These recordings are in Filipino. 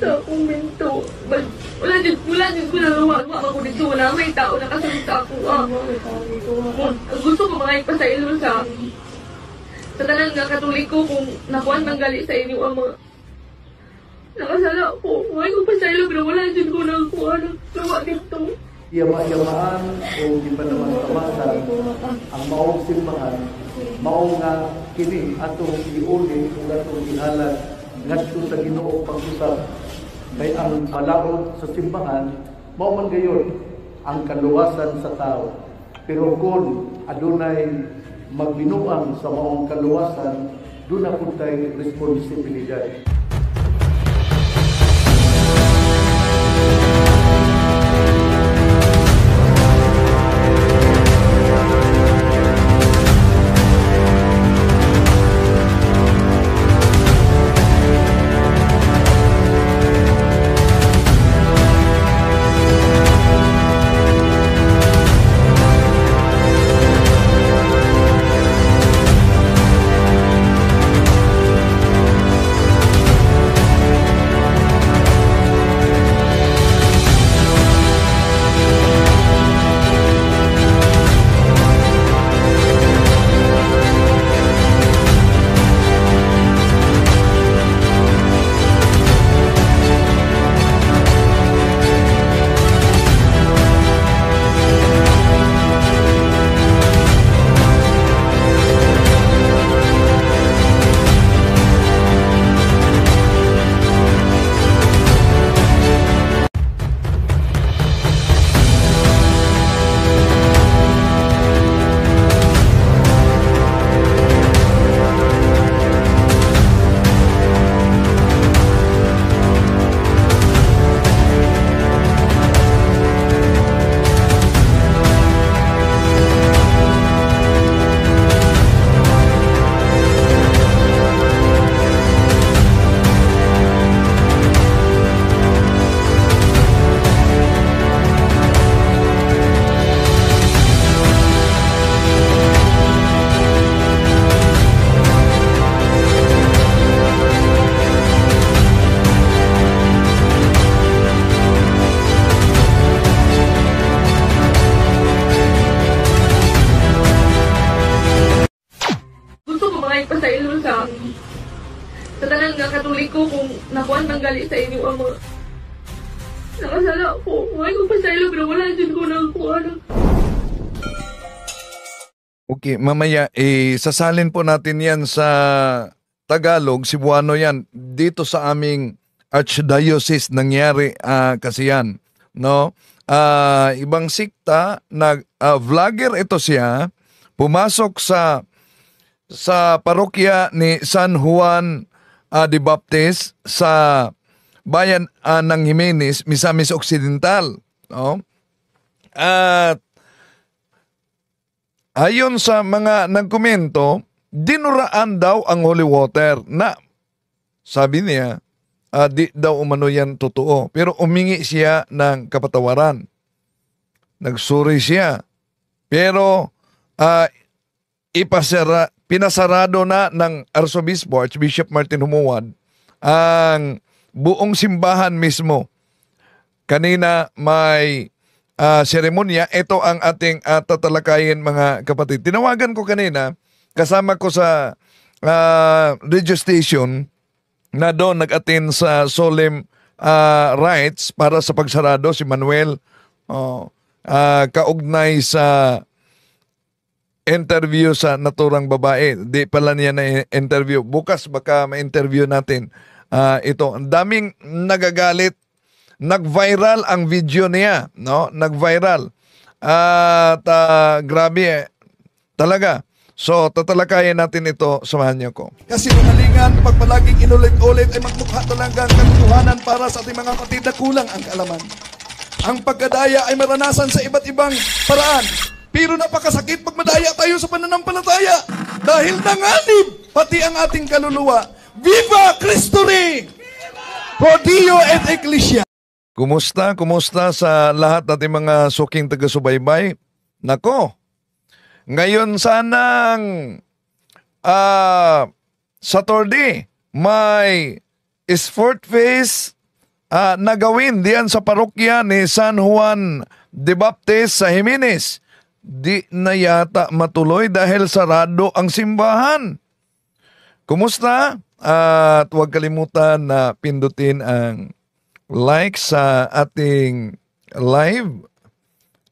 sa akong minto. Wala din ko nalawa. Ako dito, wala may tao nakasunod sa ako. Gusto ko mga ipasaylo sa tanan nga katoliko kung nakuan manggali sa inyo ang mga nakasala ko. Ngayon ko pasaylo pero wala din ko nakuha nagawa dito. Yama-yamaan o di pa naman tamasan ang maong simbahan, maong nga kini atong iuli o atong ihalag ngadto sa Ginoo pag-usap kay ang palaod sa simbahan mao man gayon ang kaluwasan sa tao. Pero kung adunay magbinuang sa maong kaluwasan, doon na po tayo responsibilidad. Sa tanan nga katoliko kung nakuan manggali sa inyo ang mga nakasala ko. Ngayon ko pasaylo pero wala din ko nakuha. Okay, mamaya sasalin po natin yan sa Tagalog, Cebuano yan. Dito sa aming Archdiocese nangyari kasi yan. No? Ibang sikta, vlogger ito siya, pumasok sa parokya ni San Juan de Baptist sa bayan ng Jimenez, Misamis Occidental. No? At ayon sa mga nagkomento, dinuraan daw ang holy water na sabi niya, di daw umano yan totoo. Pero umingi siya ng kapatawaran. Nagsuri siya. Pero pinasarado na ng Arsobispo, Archbishop Martin Humuad, ang buong simbahan mismo. Kanina may seremonya. Ito ang ating tatalakayin, mga kapatid. Tinawagan ko kanina, kasama ko sa radio station na doon nag-attend sa solemn rites para sa pagsarado si Manuel, kaugnay sa interview sa naturang babae. Di pala niya na interview. Bukas baka ma-interview natin ito. Ang daming nagagalit. Nag-viral ang video niya, no? Nag-viral. At grabe talaga. So, tatalakayin natin ito. Samahan niyo ko. Kasi unalingan, pag palaging inulit-ulit ay magmukha talaga ang katotohanan para sa ating mga kapatid na kulang ang kaalaman. Ang pagkadaya ay maranasan sa iba't ibang paraan. Pero napakasakit pag madaya tayo sa pananampalataya. Dahil nanganib pati ang ating kaluluwa. Viva Cristo Rey! Pro Dio et Ecclesia! Kumusta? Kumusta sa lahat nating mga suking taga-subaybay? Nako, ngayon sanang Saturday, may Sport Fest nagawin diyan sa parokya ni San Juan de Baptist sa Jimenez. Di na yata matuloy dahil sarado ang simbahan. Kumusta? At huwag kalimutan na pindutin ang like sa ating live.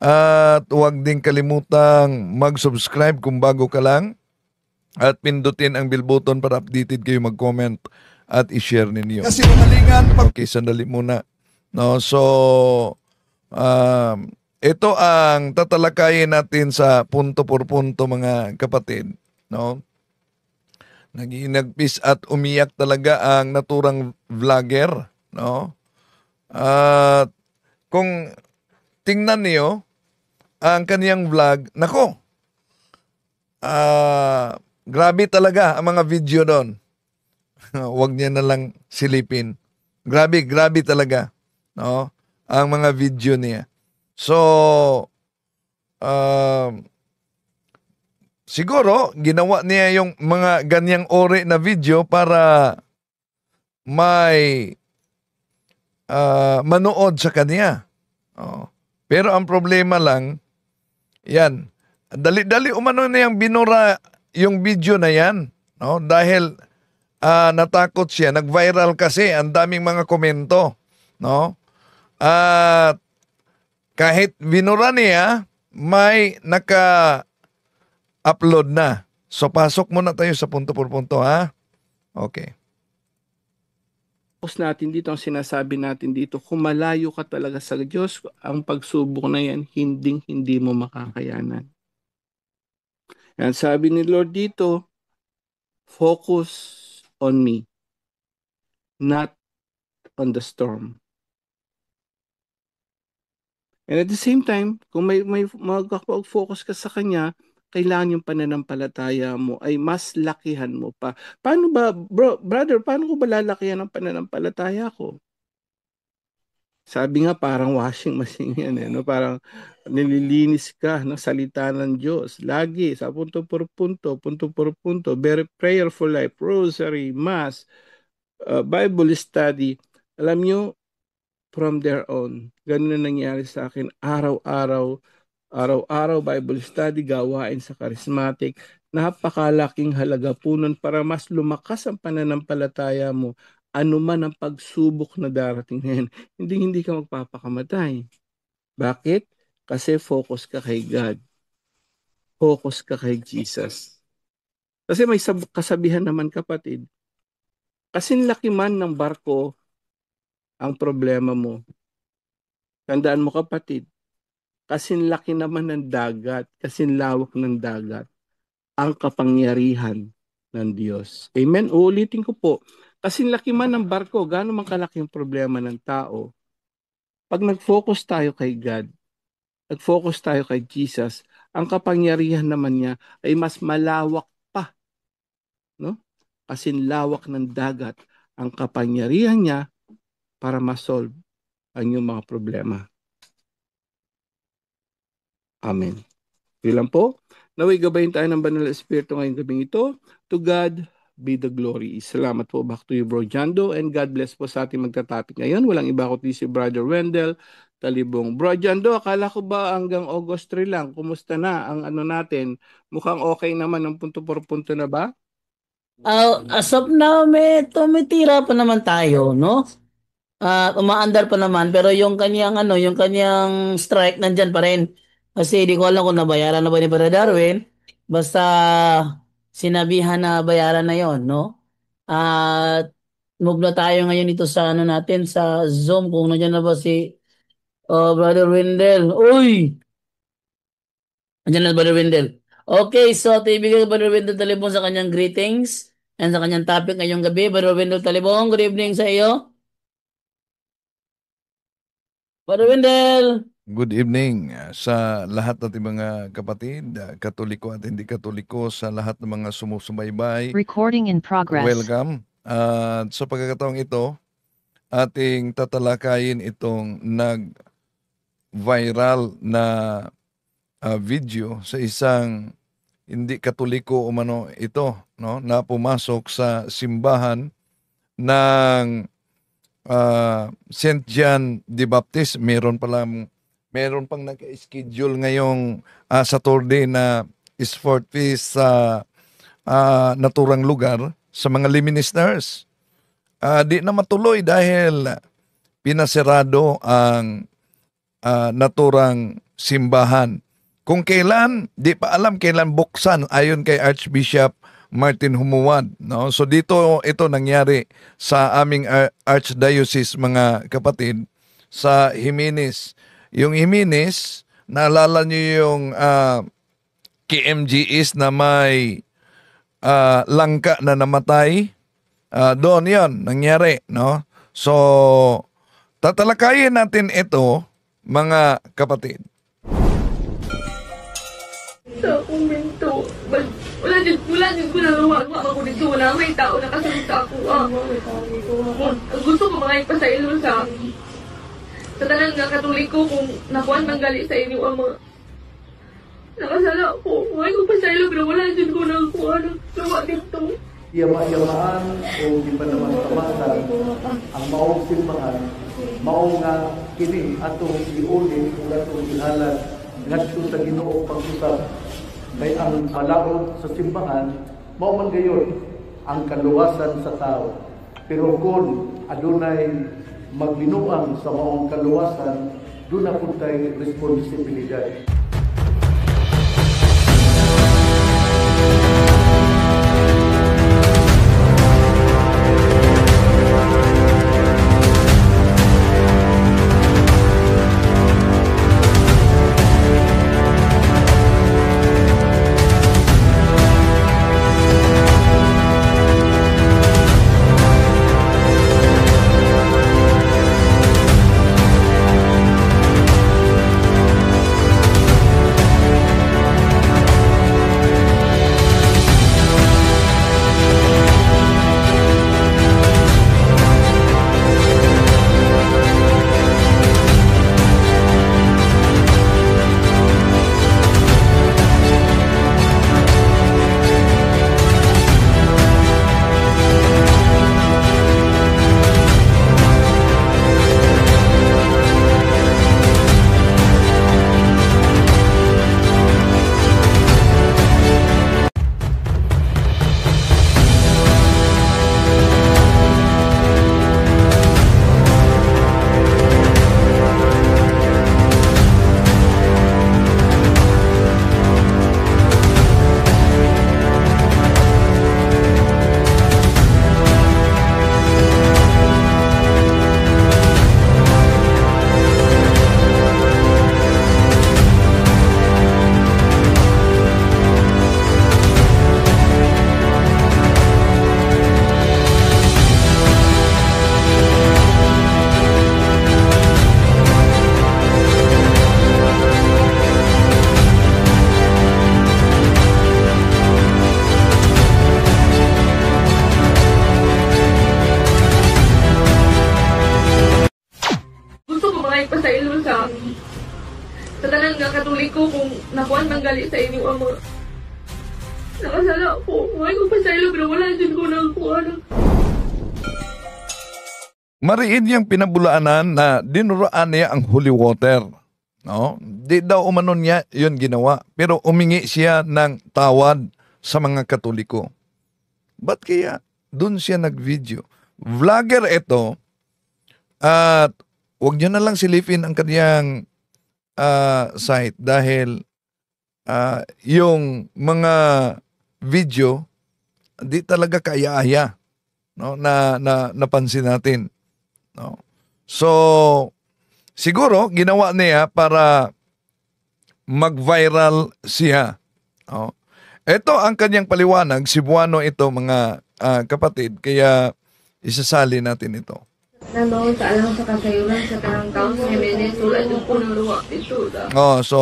At huwag din kalimutang mag-subscribe kung bago ka lang. At pindutin ang bell button para updated kayo mag-comment at i-share ninyo. Kasi sinungalingan, Okay, sandali muna. No, so, ito ang tatalakayin natin sa punto por punto mga kapatid. No? Nagpis at umiyak talaga ang naturang vlogger. No? At kung tingnan niyo ang kaniyang vlog, nako, grabe talaga ang mga video doon. Huwag niya na lang silipin. Grabe talaga, no? Ang mga video niya. So, siguro, ginawa niya yung mga ganyang ori na video para may manood sa kanya. Oh. Pero ang problema lang, yan, dali-dali umano na yung binura yung video na yan. No? Dahil natakot siya. Nag-viral kasi ang daming mga komento. No? At kahit binura niya, may naka-upload na. So pasok muna tayo sa punto por punto, ha? Okay. Focus natin dito, ang sinasabi natin dito, kung malayo ka talaga sa Diyos, ang pagsubok na yan, hindi mo makakayanan. Yan, sabi ni Lord dito, focus on me, not on the storm. And at the same time, kung may mag-focus ka sa Kanya, kailangan yung pananampalataya mo ay mas lakihan mo pa. Paano ba, brother, paano ko ba lalakihan ang pananampalataya ko? Sabi nga parang washing machine yan, no? Parang nililinis ka ng salita ng Diyos. Lagi, sa punto por punto, very prayerful life, rosary, mass, Bible study. Alam nyo, from their own. Ganun na nangyari sa akin. Araw-araw Bible study, gawain sa charismatic. Napakalaking halaga po nun para mas lumakas ang pananampalataya mo. Ano man ang pagsubok na darating ngayon, hindi ka magpapakamatay. Bakit? Kasi focus ka kay God. Focus ka kay Jesus. Kasi may kasabihan naman, kapatid. Kasing laki man ng barko ang problema mo. Tandaan mo, kapatid, kasing laki naman ng dagat, kasing lawak ng dagat, ang kapangyarihan ng Diyos. Amen? Uulitin ko po. Kasing laki man ng barko, gaano man kalaki ang problema ng tao, pag nag-focus tayo kay God, nag-focus tayo kay Jesus, ang kapangyarihan naman niya ay mas malawak pa. No? Kasing lawak ng dagat, ang kapangyarihan niya para ma-solve ang iyong mga problema. Amen. Yun lang po. Naway gabayin tayo ng Banal na Espiritu ngayong gabing ito. To God be the glory. Salamat po. Back to you, Bro Jando. And God bless po sa ating magta-topic ngayon. Walang iba kundi si Brother Wendell Talibong. Bro Jando, akala ko ba hanggang August 3 lang? Kumusta na ang ano natin? Mukhang okay naman ang punto por punto na ba? As of now, tumitira pa naman tayo, no? Umaandar pa naman, pero yung kanyang strike nandyan pa rin. Kasi di ko alam kung nabayaran na ba ni Brother Darwin. Basta sinabihan na bayaran na yon, no? At move na tayo ngayon dito sa natin sa Zoom kung nandiyan na ba si Brother Wendell. Uy! Nandiyan na Brother Wendell. Okay, so ibigay ko Brother Wendell Talibong sa kanyang greetings and sa kanyang topic ngayong gabi. Brother Wendell Talibong, good evening sa iyo. Brother Wendell. Good evening sa lahat nating mga kapatid, Katoliko at hindi Katoliko, sa lahat ng mga sumusubaybay. Recording in progress. Welcome. At sa pagkakataong ito, ating tatalakayin itong nag-viral na video sa isang hindi Katoliko umano ito, no, na pumasok sa simbahan ng St. John the Baptist, meron pang naka-schedule ngayong Saturday na sport feast sa naturang lugar sa mga lay ministers. Di na matuloy dahil pinasirado ang naturang simbahan. Kung kailan, di pa alam kailan buksan ayon kay Archbishop Martin Humuad. No? So dito ito nangyari sa aming Archdiocese, mga kapatid, sa Jimenez. Yung Jimenez, naalala niyo yung KMGS na may langka na namatay? Doon yon nangyari. No? So, tatalakayin natin ito, mga kapatid. Sa komento, wala din ko nalawa ako dito na may tao nakasunod sa ako. Gusto ko mga ipasaylo sa tanan nga Katoliko kung nakuan manggali sa inyo ang mga nakasala ko. Mga ko pasaylo pero wala din ko nakuha ng lawa dito. Yamaan o di pa naman tamasan ang maong simbahan, maong nga kini atong iuli kung atong ihalag ngadto sa Ginoo pag-usap. Kay ang palaod sa simbahan, mao man gayon ang kaluwasan sa tao. Pero kung adunay magbinuang sa maong kaluwasan, doon na po tayo responsibilidad. Sa tanan nga Katoliko kung nakuan manggali sa inyo ang mga nakasala ko. Mga ko pasaylo pero wala din ko nakuha ng Mariin niyang pinabulaanan na dinuraan niya ang holy water. No? Di daw umanon niya yun ginawa. Pero umingi siya ng tawad sa mga Katoliko. Ba't kaya dun siya nag-video? Vlogger ito. At huwag niyo na lang silipin ang kanyang site dahil yung mga video di talaga kaya-aya, no, na napansin natin, no. So siguro ginawa niya para mag-viral siya, no. Ito ang kanyang paliwanag, Cebuano ito, mga kapatid, kaya isasali natin ito. Nanoon sa alam sa kasayuran sa tanang taon sa Jimenez, wala din po ng luwa dito. So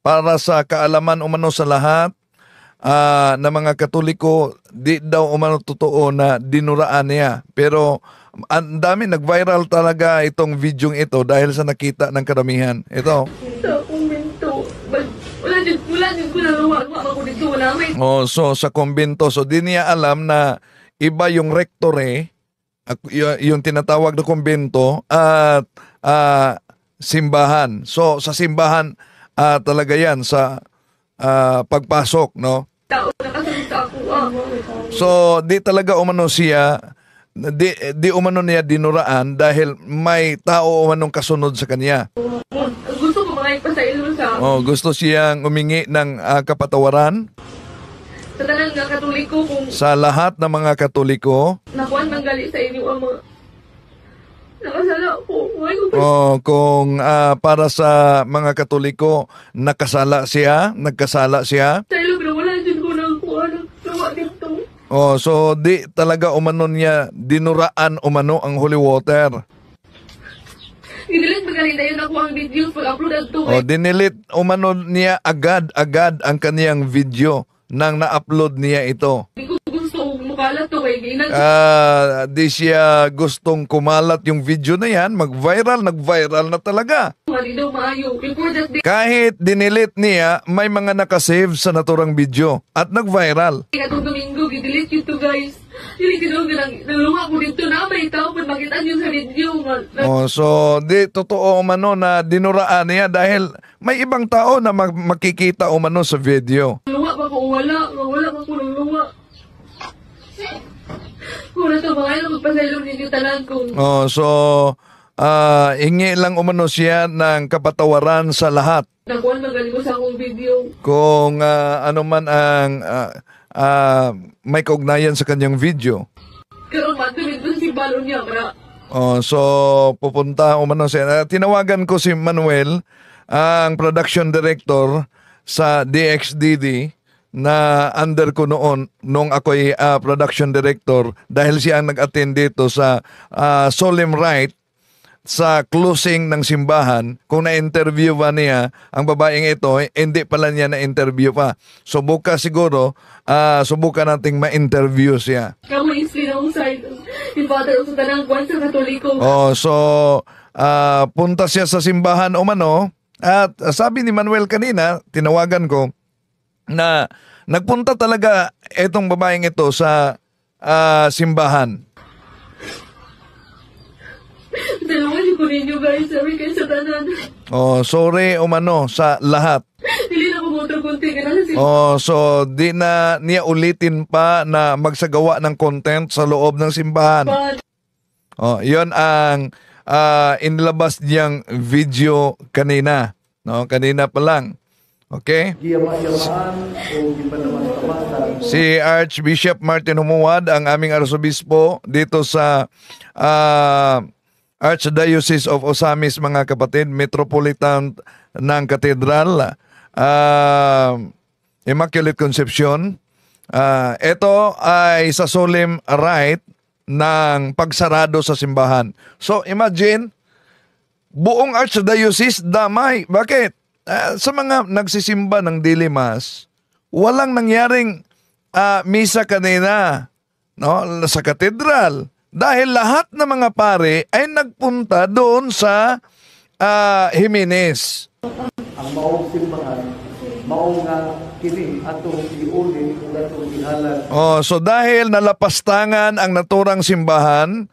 para sa kaalaman umano sa lahat na mga Katoliko, di daw umano totoo na dinuraan niya. Pero ang dami, nag-viral talaga itong video ito dahil sa nakita ng karamihan. Ito. Sa kumbento, wala din ko ng luwa. Ako dito, wala may. So sa kumbento, so di niya alam na iba yung rektore yung tinatawag na kumbento at simbahan. So sa simbahan talaga yan sa pagpasok, no? Tao nakasunod sa ako. So di talaga umano siya, di umano niya dinuraan dahil may tao umanong kasunod sa kanya. Gusto ko mga ipasaylo sa Gusto siyang umingi ng kapatawaran sa tanan nga Katoliko kung sa lahat ng mga Katoliko. nakuan manggali sa inyo ang mga nakasala ko. Kung para sa mga Katoliko, nagkasala siya. Sa ilo, pero wala din ko nang kuha ng luwa dito. So di talaga umano niya dinuraan umano ang holy water. Idilit magaling na yun ako ang videos pag-upload at to. Dinilit umano niya agad-agad ang kaniyang video nang na-upload niya ito. Hindi ko gusto mukalat to kay Ginag. Di siya gustong kumalat yung video na yan, nag-viral na talaga. Hindi daw maayo. Before that day, Kahit dinilit niya, may mga nakasave sa naturang video at nag-viral. katong Domingo, gidelete yun to guys. Hindi ko naluwa ko dito na may tao pag makita nyo sa video. So di totoo umano na dinuraan niya dahil may ibang tao na makikita umano sa video. Luwa pa ko wala pa ko ng luwa. Kung na ito mga ilo, magpasaylo ninyo tanan kung So hingi lang umano siya ng kapatawaran sa lahat. nakuan magaling ko sa akong video. Kung ano man ang may kaugnayan sa kanyang video. Pero matulid doon si Balon niya, mara. So pupunta umano siya. Tinawagan ko si Manuel, ang production director sa DXDD na under ko noon nung ako'y production director dahil siya ang nag-attend dito sa solemn rite sa closing ng simbahan. Kung na-interview ba niya ang babaeng ito, hindi pala niya na-interview pa. So bukas siguro, subukan nating ma-interview siya. Kamu isli na usay. Yung father sa tanang kwan sa Katoliko. So punta siya sa simbahan umano at sabi ni Manuel kanina, tinawagan ko, na nagpunta talaga itong babaeng ito sa simbahan. Dalawin ko ninyo guys, sabi kayo sa tanan. Sorry umano sa lahat. Dili na pumunta kunti ka na si So di na niya ulitin pa na magsagawa ng content sa loob ng simbahan. Pan. Yon ang inilabas niyang video kanina. No, kanina pa lang. Okay? Giyama-yamaan o gipanaman-tamasan Si Archbishop Martin Humuad, ang aming arsobispo dito sa Archdiocese of Osamis, mga kapatid, Metropolitan ng Cathedral, Immaculate Conception. Ito ay sa solemn rite ng pagsarado sa simbahan. So imagine, buong Archdiocese damay. Bakit? Sa mga nagsisimba ng Daily Mass, walang nangyaring misa kanina, no, sa katedral. Dahil lahat ng mga pare ay nagpunta doon sa Jimenez. ang maong simbahan mao nga kini atong iuli ug atong ihalad. So dahil nalapastangan ang naturang simbahan,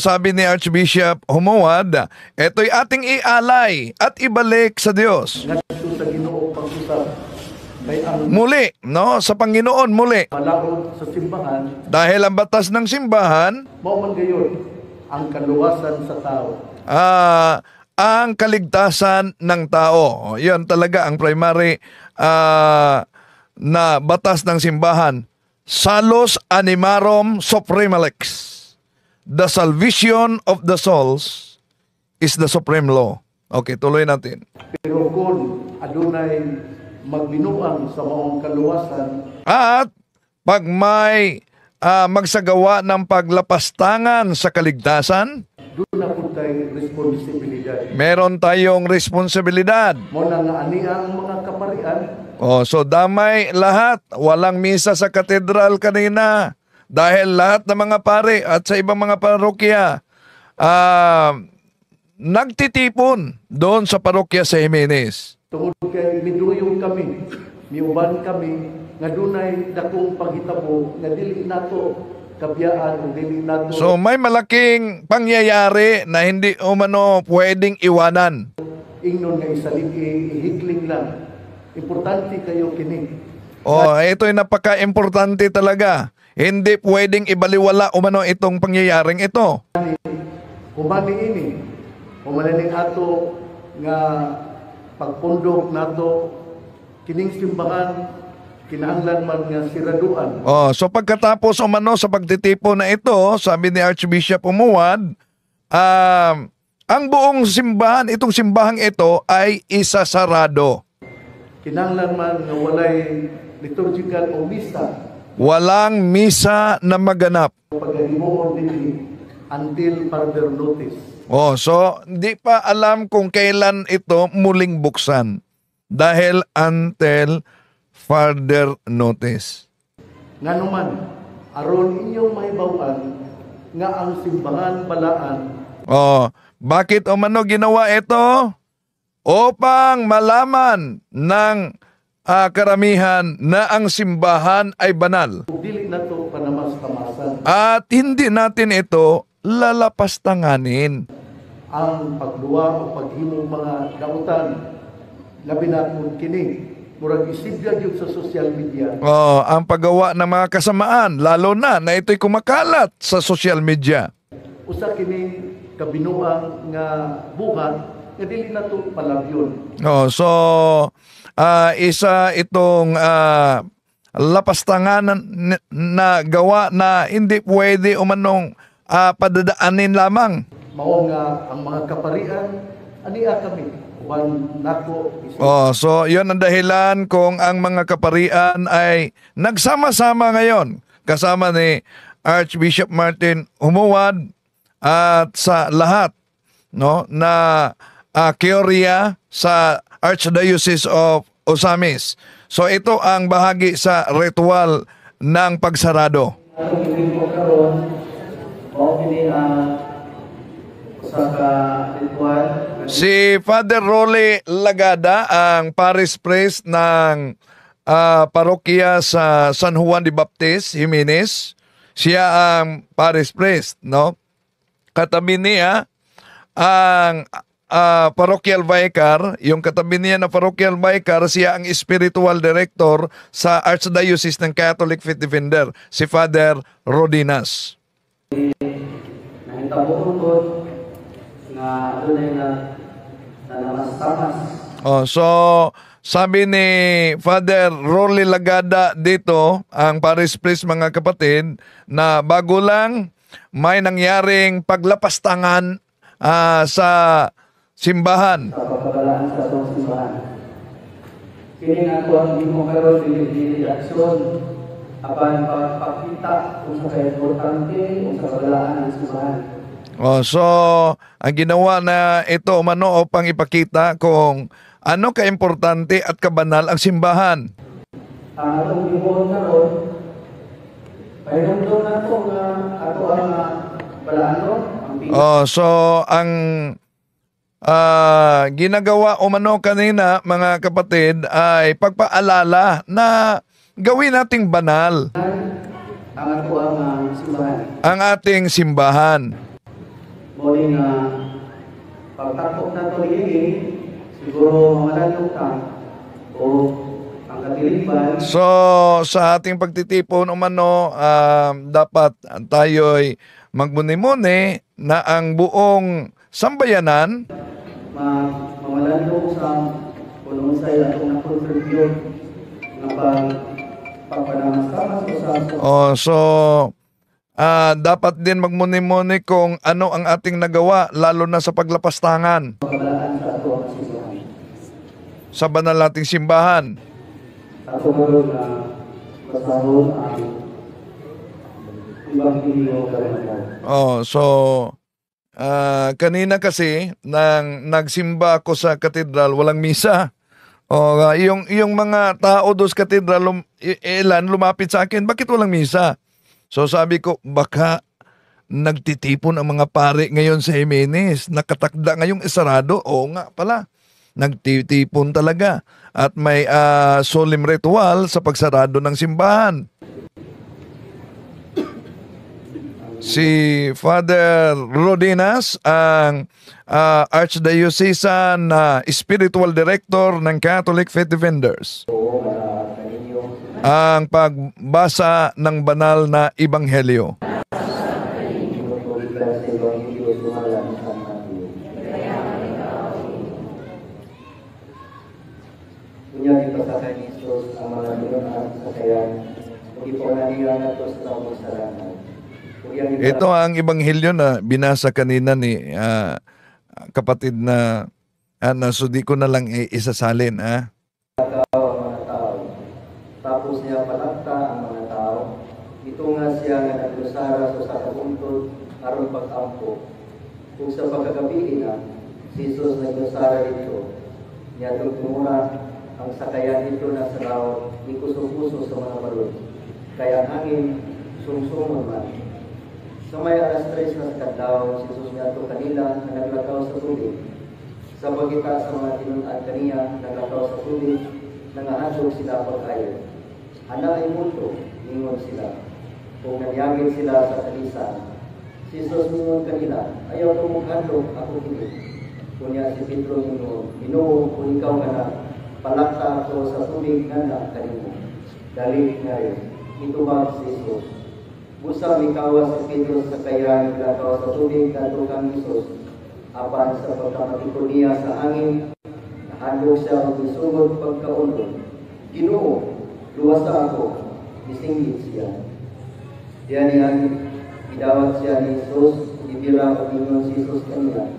sabi ni Archbishop Humuad, ito'y ating ialay at ibalik sa Diyos. Ngadto sa Ginoo pag-usab kay ang Muli, no? Sa Panginoon muli. malaod sa simbahan Dahil ang batas ng simbahan, mao man gayon ang kaluwasan sa tao. ang kaligtasan ng tao. Yan talaga ang primary na batas ng simbahan. Salus animarum suprema lex. The salvation of the souls is the supreme law. Okay, tuloy natin. Pero kung adunay magbinuang sa maong kaluwasan, At pag may magsagawa ng paglapastangan sa kaligtasan, doon na po tayo responsibilidad. meron tayong responsibilidad. Mo na nga ani ang mga kaparian, So damay lahat. Walang misa sa katedral kanina. Dahil lahat ng mga pare at sa ibang mga parokya nagtitipon doon sa parokya sa Jimenez. tungod kay miduyong kami, miuban kami, nga dunay dakong paghitabo nga dili nato kabiyaan ug dili nato So may malaking pangyayari na hindi umano pwedeng iwanan. ingnon nga ihikling lang. Importante kayo kini. Oh, ito'y napaka-importante talaga. Hindi pwedeng ibaliwala umano itong pangyayaring ito. Humani ini, humananing ato nga pagpundok nato kining simbahan kinahanglan man nga siraduan. Oh, so pagkatapos umano sa pagtitipon na ito, sabi ni Archbishop Umuad, ang buong simbahan, itong simbahang ito ay isasarado. Kinahanglan man nga walay liturgical o misa Walang misa na maganap. paghimuon dinhi until further notice. Oh, so di pa alam kung kailan ito muling buksan dahil until further notice. Nganuman aron inyong mahibaw-an nga ang simbahan balaan Oh, bakit umano ginawa ito? Upang malaman ng karamihan na ang simbahan ay banal. ug dili nato panamas-tamasan At hindi natin ito lalapastanganin. ang pagduwa o paghimo mga dautan labi na kung kini murag isibya gyud sa social media. Oh, ang paggawa ng mga kasamaan, lalo na ito'y kumakalat sa social media. Usa kini kabinuang nga buhat nga dili nato palabyon. Oh, so isa itong lapastangan na gawa na hindi pwede umanong padadaanin lamang. Mao nga ang mga kaparian ania kami uban nako Oh, so 'yon ang dahilan kung ang mga kaparian ay nagsama-sama ngayon kasama ni Archbishop Martin Umuad at sa lahat no na Keoria sa Archdiocese of Osamis. So ito ang bahagi sa ritual ng pagsarado. Atong gawin po karon mao kini usa ka ritual. Si Father Rolly Lagada ang parish priest ng parokya sa San Juan de Baptist, Jimenez. Siya ang parish priest, no? Katabi niya ang parochial vicar, yung katabi niya na parochial vicar, siya ang spiritual director sa Archdiocese ng Catholic Faith Defender, si Father Rodinas. Nahitabo na adunay na namas-tamas. Oh, so sabi ni Father Rolly Lagada dito, ang parish priest mga kapatid, na bago lang may nangyaring paglapastangan sa simbahan. Sa pagkabalaan sa atong simbahan. Kini nga ko ang gimo karon dili aksyon apan pagpakita kung sa importante o sa kabalaan ng simbahan. Oh, so ang ginawa na ito umano upang ipakita kung ano kaimportante at kabanal ang simbahan. Ang atong gimo karon pahinumdum nato nga ato ang balaano ang Oh, so ang ginagawa umano kanina mga kapatid ay pagpaalala na gawin nating banal ang ato ang simbahan. ang ating simbahan. Muli nga pagtakop na ito niya, siguro malalong ka o ang katilipan. So sa ating pagtitipon umano, dapat tayo'y magmuni-muni na ang buong sambayanan Mamalalong sa punong sa atong na-contribute na pagpanamas-tamas o sa dapat din magmuni-muni kung ano ang ating nagawa, lalo na sa paglapastangan pagkabalaan sa ato ang simbahan. sa banal nating simbahan. Ato karon na basahon ang Ebanghelyo karon. Oh, so kanina kasi nang nagsimba ako sa katedral, walang misa. O yung mga tao doon sa katedral ilan lumapit sa akin, bakit walang misa? So sabi ko, baka nagtitipon ang mga pare ngayon sa Jimenez, nakatakda ngayong isarado. Oo nga pala, nagtitipon talaga at may solemn ritual sa pagsarado ng simbahan. si Father Rodinas, ang Archdiocesan Spiritual Director ng Catholic Faith Defenders. Ang pagbasa ng banal na Ebanghelyo. Punya dipasakay ni Yesus ang mga ginunaan sa kayan, ipanganihan nato sa taong sarangan. Ito ang Ebanghelyo na binasa kanina ni kapatid na sudi ko na lang isasalin. Tao ang mga tao. Tapos niya palakta ang mga tao. Ito nga siya nga naglusara sa kabuntod aron pag-ampo. Kung sa pagkagabi na, si Jesus naglusara dito. Niya tugmura ang sakayan dito na sa laot, ikuso-puso sa mga balon. Kaya ang hangin, sumsumon man. Sa may alas 3 na kadlaw, si Jesus niya ito kanila na naglakaw sa tubig. Sa pagkita sa mga tinunaan kaniya, naglakaw sa tubig, nangahandog sila pag-ayo. Ana ay multo, ningon sila. Kung nanyagin sila sa kalisan, si Jesus ningon kanila, ayaw kong maghandog, ako hindi. Kunya si Pedro ningon, Ginoo, kung ikaw ka na, palakta ako sa tubig nga kanimo. Dali nga rin, itubag si Jesus. Busa mikawas si Pedro sa kaya naglakaw sa tubig kanto kang Jesus. Apan sa pagkamatiko niya sa hangin, nahandog siya ang isugod pagkaunod. Ginoo, luwasa ako, isinggit siya. Diyan niya, idawat siya ni Jesus, ibira o ingon si Jesus kanya.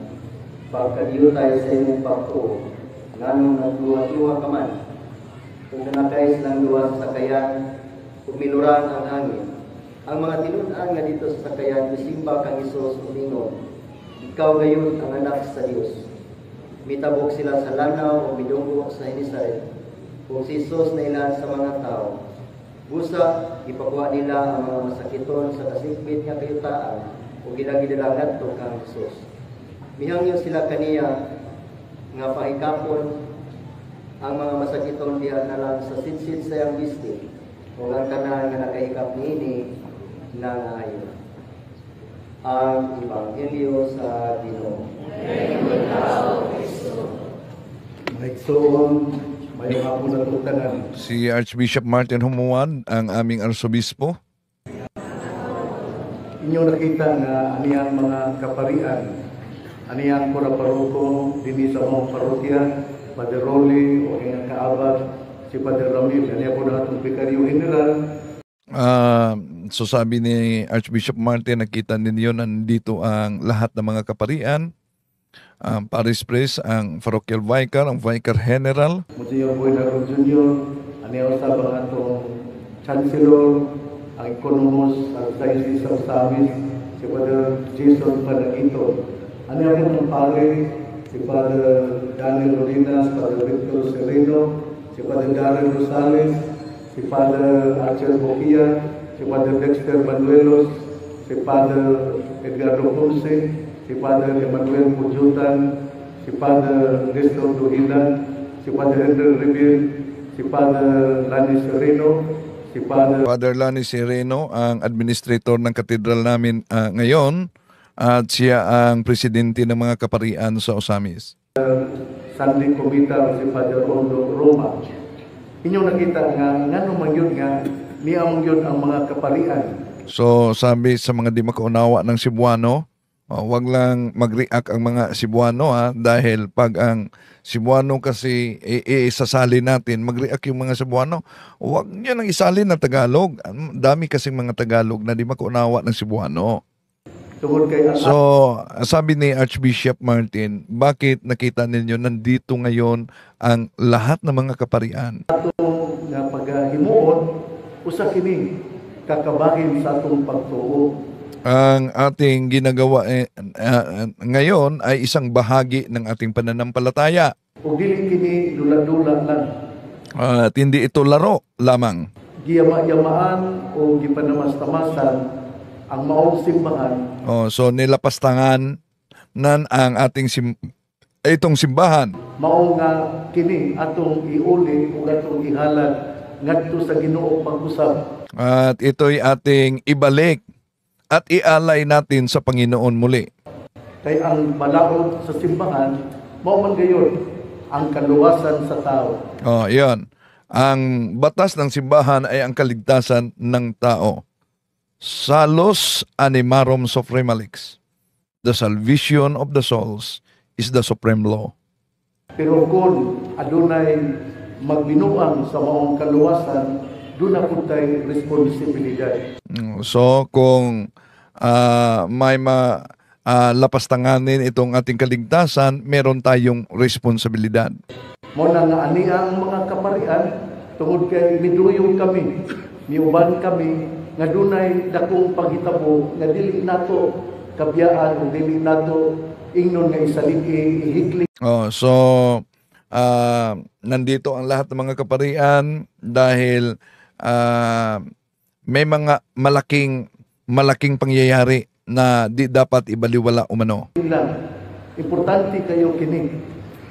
Pagkadiyo tayo sa inyong pagtuo, nganong nagluha-luha ka man. Kung nanakay silang luha sa sakayan, umiluran ang hangin. Ang mga tinunaan nga dito sa sakayan, isimba kang Isus umingon, ikaw gayon ang anak sa Diyos. Mitabok sila sa lanaw o midunggo sa Hinisaret. Kung si Isus na ilan sa mga tao, busa, ipakuha nila ang mga masakiton sa kasikpit nga kayutaan o ginagidalagat to kang Isus. Mihangyo sila kaniya nga paikapon ang mga masakiton diya na lang sa sinsin sa iyang bistig o ang tanan nga nakahikap niini na ayon. Ang Ebanghelyo sa Ginoo. Maigsoon, may hapon na tutanan. Si Archbishop Martin Humuan, ang aming arsobispo. Inyong nakita nga aniyang mga kaparian, aniyang kuraparuko, dini sa mga parokya, Padre Rolly o iyang kaabag, si Padre Ramil, aniyang po na itong Vicario General. So sabi ni Archbishop Martin, nakita ninyo nandito ang lahat ng mga kaparian, ang Paris Priest, ang Parochial Vicar, ang Vicar General. Monsignor Buenaro Jr., aniyang usabang atong Chancellor, ang Economos, ang Diocese of Samis, si Father Jason Panagito. Aniyang po ng pare, si Father Daniel Rodinas, Father Victor Sereno, si Father Darren Rosales, si Father Archer Bokia, si Father Dexter Manuelos, si Father Edgardo Ponce, si Father Emmanuel Pujutan, si Father Nestor Duhilan, si Father Hendel Rivil, si Father Lani Sereno, si Father Lani Sereno, ang administrator ng katedral namin ngayon, at siya ang presidente ng mga kaparian sa Osamis. Sunday Comita, si Father Rondo Roma. Inyong nakita nga naman yun nga, miyamang yun ang mga kaparian. So sabi sa mga di makaunawa ng Cebuano, wag lang mag-react ang mga Cebuano dahil pag ang Cebuano kasi isasali natin, mag-react yung mga Cebuano, wag nyo nang isali na Tagalog. Dami kasing mga Tagalog na di makaunawa ng Cebuano. So, sabi ni Archbishop Martin, bakit nakita ninyo nandito ngayon ang lahat ng mga kaparian? Atong nga paghimuon, usa kini kakabahin sa atong pagtuo. Ang ating ginagawa ngayon ay isang bahagi ng ating pananampalataya. Ug dili kini dula-dula lang. At hindi ito laro lamang. Giyama-yamaan o gipanamass-tamasan ang maong simbahan. So nilapastangan nan ang ating itong simbahan. Mao nga kini atong iuli ug atong ihalad ngadto sa Ginoo pag-usab. At ito'y ating ibalik at ialay natin sa Panginoon muli. Kay ang balaod sa simbahan, mao man gayon ang kaluwasan sa tao. Oh, yan. Ang batas ng simbahan ay ang kaligtasan ng tao. Salus animarum suprema lex. The salvation of the souls is the supreme law. Pero kung adunay magbinuang sa maong kaluwasan, doon na po tayo responsibilidad. So kung may lapastanganin itong ating kaligtasan, meron tayong responsibilidad. Muna nga ani ang mga kaparian, tungod kay miduyong kami, niuban kami, nga dunay dakong paghitabo, nga dili nato kabiyaan, o dili nato ingnon nga isaligi, ihikli. So nandito ang lahat ng mga kaparian dahil may mga malaking pangyayari na di dapat ibaliwala umano. Importante kayo kini.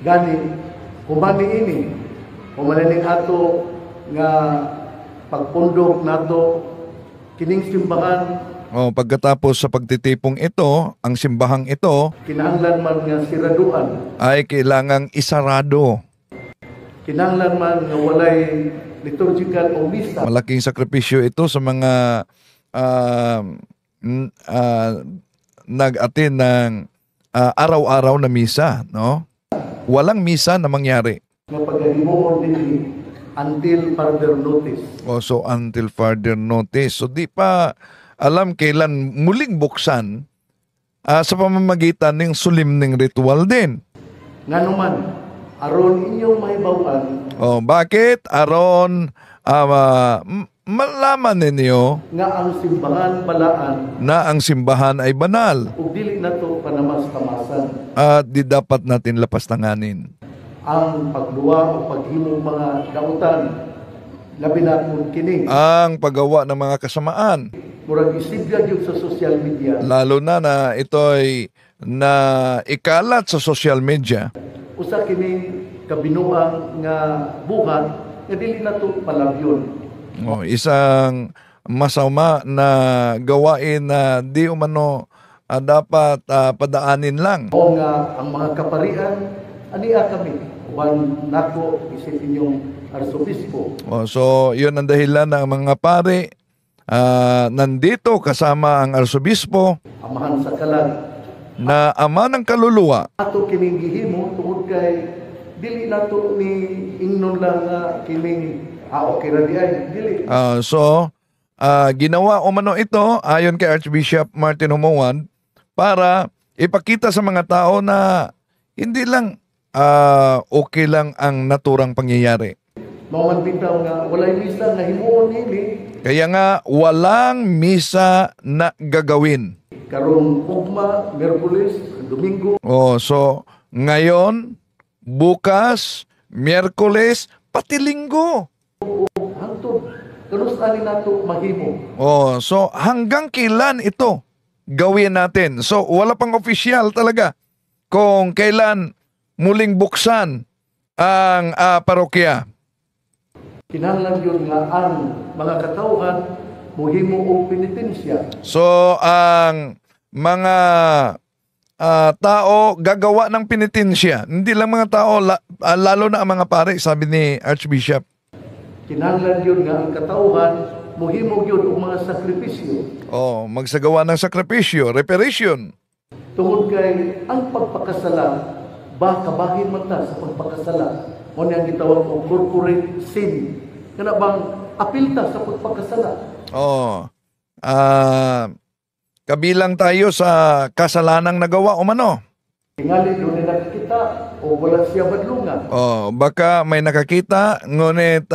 Gani, humani ini, humananing ato nga pagpundok nato kining simbahan. Pagkatapos sa pagtitipong ito, ang simbahang ito, kinahanglan man nga siraduan, ay kailangang isarado. Kinahanglan man nga walay liturgical o misa. Malaking sakripisyo ito sa mga nag-attend ng araw-araw na misa, no? Walang misa na mangyari. Nga pag-alimuon din until further notice. So until further notice. So di pa alam kailan muling buksan sa pamamagitan ng solemning ritual din. Nga naman, aron inyong mahibawan. Bakit? Aron malaman ninyo nga ang simbahan balaan, na ang simbahan ay banal. Ug dili nato panamas-tamasan. At di dapat natin lapastanganin ang pagluwa o paghimo mga dautan, labi na kung kini ang paggawa ng mga kasamaan. Murag isigya gyud sa social media. Lalo na ito'y na ikalat sa social media. Usa kini kabinuang nga buhat nga dili nato palabyon. Isang masama na gawain na di umano dapat padaanin lang. O nga ang mga kaparian, aniya kami, uban nako isip inyong arsobispo. So yun ang dahilan ng mga pare nandito kasama ang arsobispo, amahan sa kalag, na ama ng kaluluwa. Ato kining gihimo tungod kay dili nato ni ingnon lang nga kining okay ra di ay dili. Ginawa umano ito ayon kay Archbishop Martin Humuad para ipakita sa mga tao na hindi lang okay lang ang naturang pangyayari. Mao bitaw nga walay misa nga himuon nini. Kaya nga walang misa na gagawin. Karong ugma, Miyerkules, Domingo. So ngayon, bukas, Miyerkules, pati Linggo. Hangtod kanus ani nato mahimo. So hanggang kailan ito gawin natin? So wala pang opisyal talaga kung kailan muling buksan ang parokya. Kinahanglan yun nga ang mga katawhan mohimo og penitensya. So ang mga tao gagawa ng penitensya. Hindi lang mga tao, lalo na ang mga pare, sabi ni Archbishop. Kinahanglan yun nga ang katawhan mohimo yun og mga sakripisyo. Magsagawa ng sakripisyo, reparation. Tungod kay ang pagpakasala, kabahin man ta sa pagpakasala. Mo nang gitawag og corporate sin. Kana bang apilta sa pagpakasala? Kabilang tayo sa kasalanang nagawa umano. Tingali doon na nakikita o wala siya badlungan. Baka may nakakita ngunit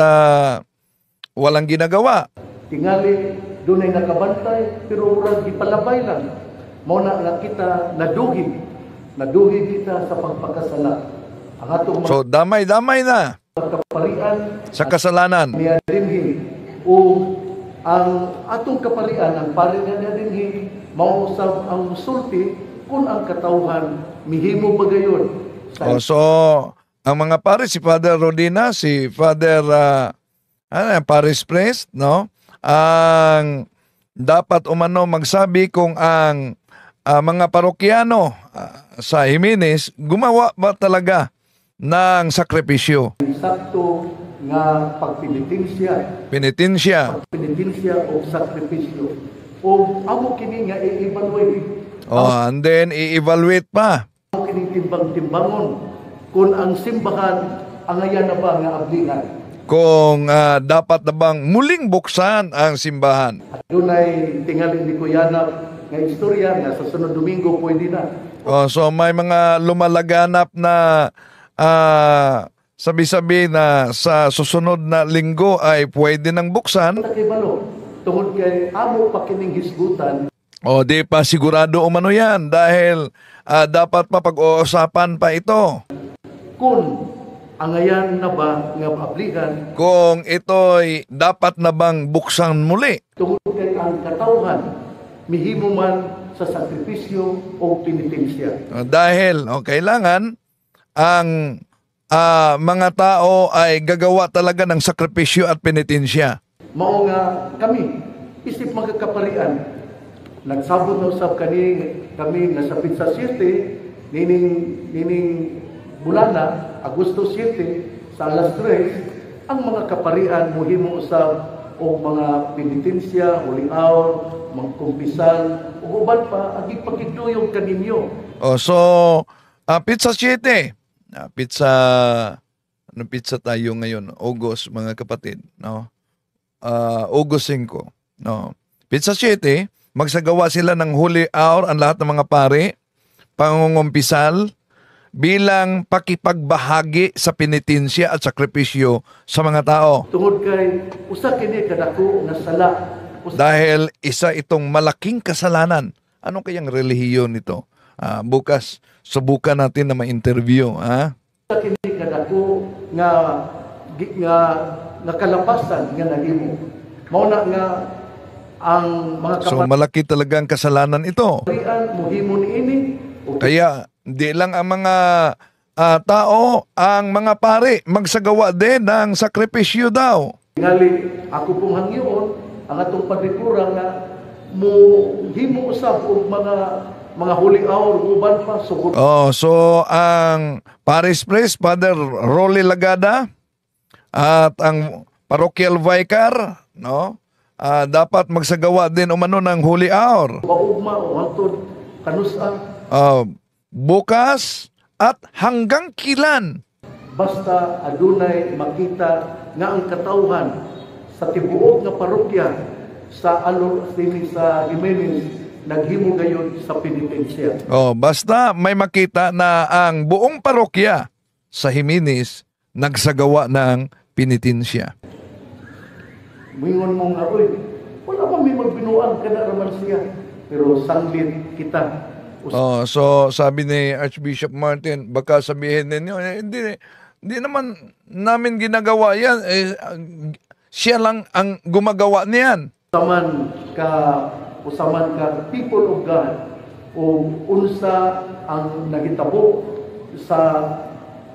walang ginagawa. Tingali doon ay nakabantay pero urang gipalabay lang. Mao na nakita naduhig kita sa pagpakasala. Ang atong So damay-damay na kaparian sa kasalanan. niya dinhi o ang atong kaparian ang pari niya dinhi mao sa ang sulti kung ang katawhan mihimo bagayon. So ang mga pare, si Father Rodina, si Father Paris Priest, no? Ang dapat umano magsabi kung ang mga parokyano sa Jimenez gumawa ba talaga ng sakripisyo. Sakto nga pagpinitensya o sakripisyo. O amo kini nga i-evaluate. And then i-evaluate pa. Amo kini timbang-timbangon kung ang simbahan ang ayan na ba nga ablingan. Kung dapat na bang muling buksan ang simbahan. Dunay tingali ni Kuyanap nga istorya nga sa sunod Domingo pwede na. So may mga lumalaganap na sabi-sabi na sa susunod na linggo ay pwede nang buksan. Takibalo, tungod kay amo pa kining hisgutan. Di pa sigurado umano yan dahil dapat pa pag-uusapan pa ito. Kung ang ayan na ba nga abligan. Kung ito'y dapat na bang buksan muli. Tungod kay ang katawhan mihimo man sa sakripisyo o penitensya. Dahil kailangan ang mga tao ay gagawa talaga ng sakripisyo at penitensya. Mao nga kami, isip mga kaparian, nagsabot na usab kami nga sa Pizza 7, nining bulana, Agosto 7, sa alas 3, ang mga kaparian mohimo usab o mga penitensya, huling hour, mga kumpisal, o uban pa, agi pagkiduyong kaninyo. Pizza 7. Pizza tayo ngayon? August, mga kapatid. No? August 5. No? Pizza 7, magsagawa sila ng holy hour ang lahat ng mga pare, pangungumpisal, bilang pakipagbahagi sa penitensya at sakripisyo sa mga tao. Tungod kay usa kini kadako nga sala. Dahil isa itong malaking kasalanan. Ano kayang relihiyon nito? Bukas subukan natin na ma-interview. Usa kini kadako nga kalapasan nga nahimo. Mao na nga ang mga So malaki talagang kasalanan ito. Mohimo niini. Kaya hindi lang ang mga tao, ang mga pare, magsagawa din ng sakripisyo daw. Ngali, ako pong hangyoon, ang atong paglikura nga, himo usab og mga huling hour, uban pa, sugod. So ang Paris Priest, Father Rolly Lagada, at ang parochial vicar, no? Dapat magsagawa din umano ng holy hour. Paugma o hangtod kanusa. Bukas at hanggang kilan. Basta adunay makita nga ang katawhan sa tibuok nga parokya sa sa Jimenez naghimo gayon sa penitensya. Basta may makita na ang buong parokya sa Jimenez nagsagawa ng penitensya. Mingon mo nga, wala pa may magbinuan ka na raman siya. Pero sanglit kita. So sabi ni Archbishop Martin, baka sabihin ninyo, hindi naman namin ginagawa yan. Siya lang ang gumagawa niyan. Usaman ka people of God o unsa ang nagitabo sa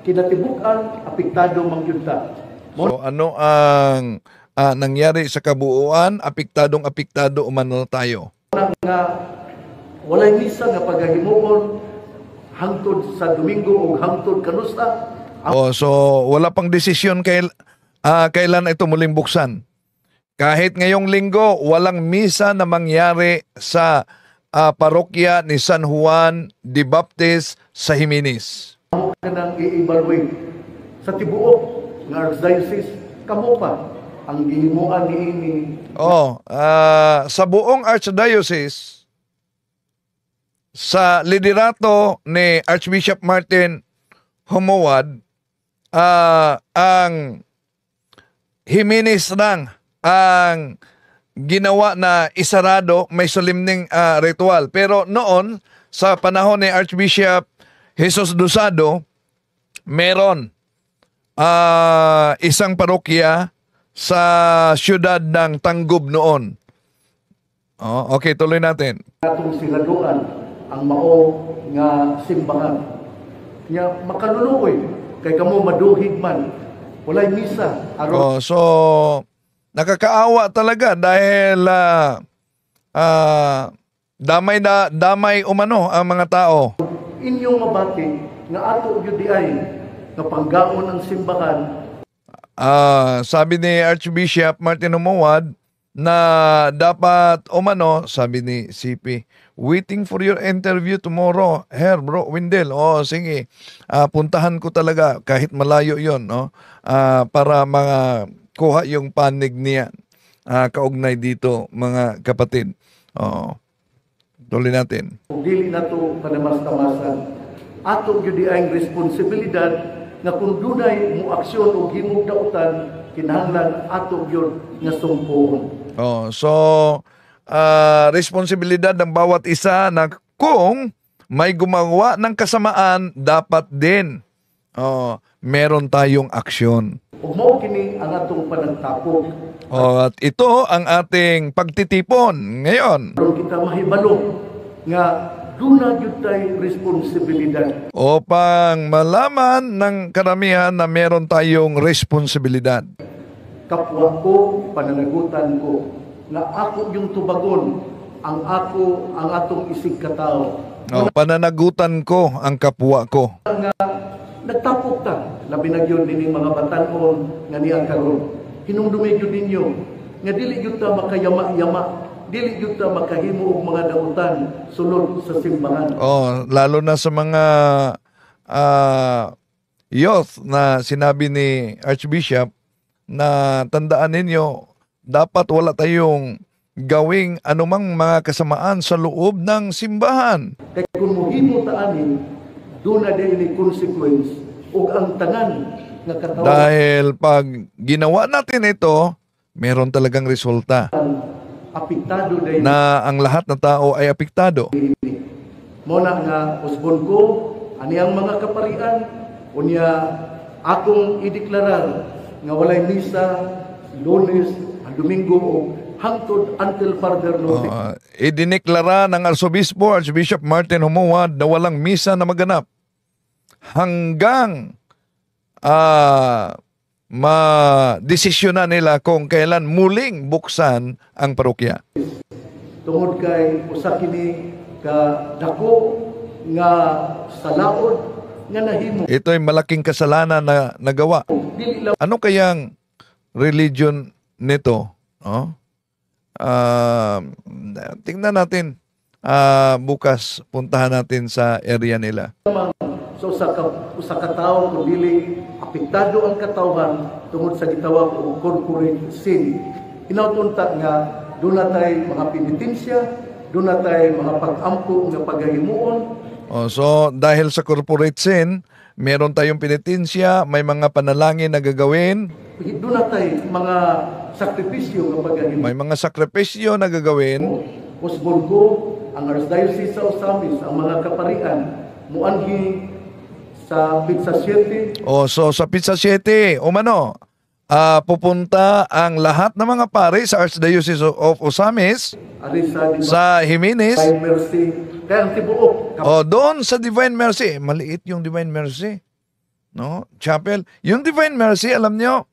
kinatibukan, apektado mangyunta. So ano ang nangyari sa kabuuan? Apektado umano tayo. Walay misa nga paghahimuon hangtod sa Domingo o hangtod kanusa. So wala pang desisyon kailan ito muling buksan. Kahit ngayong linggo, walang misa na mangyari sa parokya ni San Juan de Baptist sa Jimenez. Kamo ka nang i-evaluate sa tibuok ng Archdiocese, kamo pa ang gihimuan niini. Sa buong Archdiocese, sa liderato ni Archbishop Martin Humuad, ang Jimenez lang ang ginawa na isarado, may solemning ritual. Pero noon, sa panahon ni Archbishop Jesus Dosado, meron isang parokya sa siyudad ng Tangub noon. Okay, tuloy natin. Atong siladuan ang mao nga simbahan. Nya makaluluoy kay kamo maduhig man. Walay misa aron. So nakakaawa talaga dahil damay umano ang mga tao. Inyong mabati nga ato gyud ay nga panggaon ang simbahan. Sabi ni Archbishop Martin Humuad na dapat umano, sabi ni CP, waiting for your interview tomorrow. Bro Windel, sige, puntahan ko talaga kahit malayo yon, no? Para kuha yung panig niya kaugnay dito, mga kapatid. Tuloy natin. Kung dili nato panamas-tamasan, ato gyud ay responsibilidad nga kung dunay mo aksyon o himugdautan, kinahanglan ato gyud nga sumpuon. So responsibilidad ng bawat isa na kung may gumawa ng kasamaan, dapat din meron tayong aksyon. Ug mao kini ang atong panagtapok. At ito ang ating pagtitipon ngayon. Pero kita mahibalo nga duna gyud tay responsibilidad. Upang malaman ng karamihan na meron tayong responsibilidad. Kapwa ko, pananagutan ko, nga ako yung tubagon, ang atong isig katao. Pananagutan ko ang kapwa ko. Nga nagtapok ta, labi na gyud dining mga batan-on nga niya karon. Hinumdumi gyud ninyo nga dili gyud ta makayama-yama, dili gyud ta makahimo og mga dautan sulod sa simbahan. Lalo na sa mga youth na sinabi ni Archbishop na tandaan ninyo, dapat wala tayong gawing anumang mga kasamaan sa loob ng simbahan. Kaya kung mohimo ta anin, doon na din ni consequence o ang tanan nga katawan. Dahil pag ginawa natin ito, meron talagang resulta. Apektado din. Na ang lahat ng tao ay apektado. Muna nga usbon ko, ani ang mga kaparian, unya akong ideklarar nga walay misa, Lunes, Domingo o hangtod until further notice. Idineklara ng Arsobispo, Archbishop Martin Humuad, na walang misa na maganap hanggang ma-desisyonan nila kung kailan muling buksan ang parokya. Tungod kay usa kini ka dako nga salaod nga nahimo. Ito ay malaking kasalanan na nagawa. Ano kayang religion nito? Tingnan natin. Bukas puntahan natin sa area nila. So sa katawhan kung dili apektado ang katawhan tungod sa gitawag og corporate sin. Hinautunta nga doon na tayo mga penitensya, doon na tayo mga pag-ampo nga paghahimuon. So dahil sa corporate sin, meron tayong penitensya, may mga panalangin na gagawin. Doon na tayo mga sakripisyo nga paghahimuon. May mga sakripisyo na gagawin. Usbon ko, ang Archdiocese sa Osamis, ang mga kaparian, muanhi sa Pizza 7. So sa Pizza 7, pupunta ang lahat ng mga pare sa Archdiocese of Osamis, sa Jimenez. Divine Mercy. Kaya ang tibuok. Doon sa Divine Mercy. Maliit yung Divine Mercy. No? Chapel. Yung Divine Mercy, alam nyo,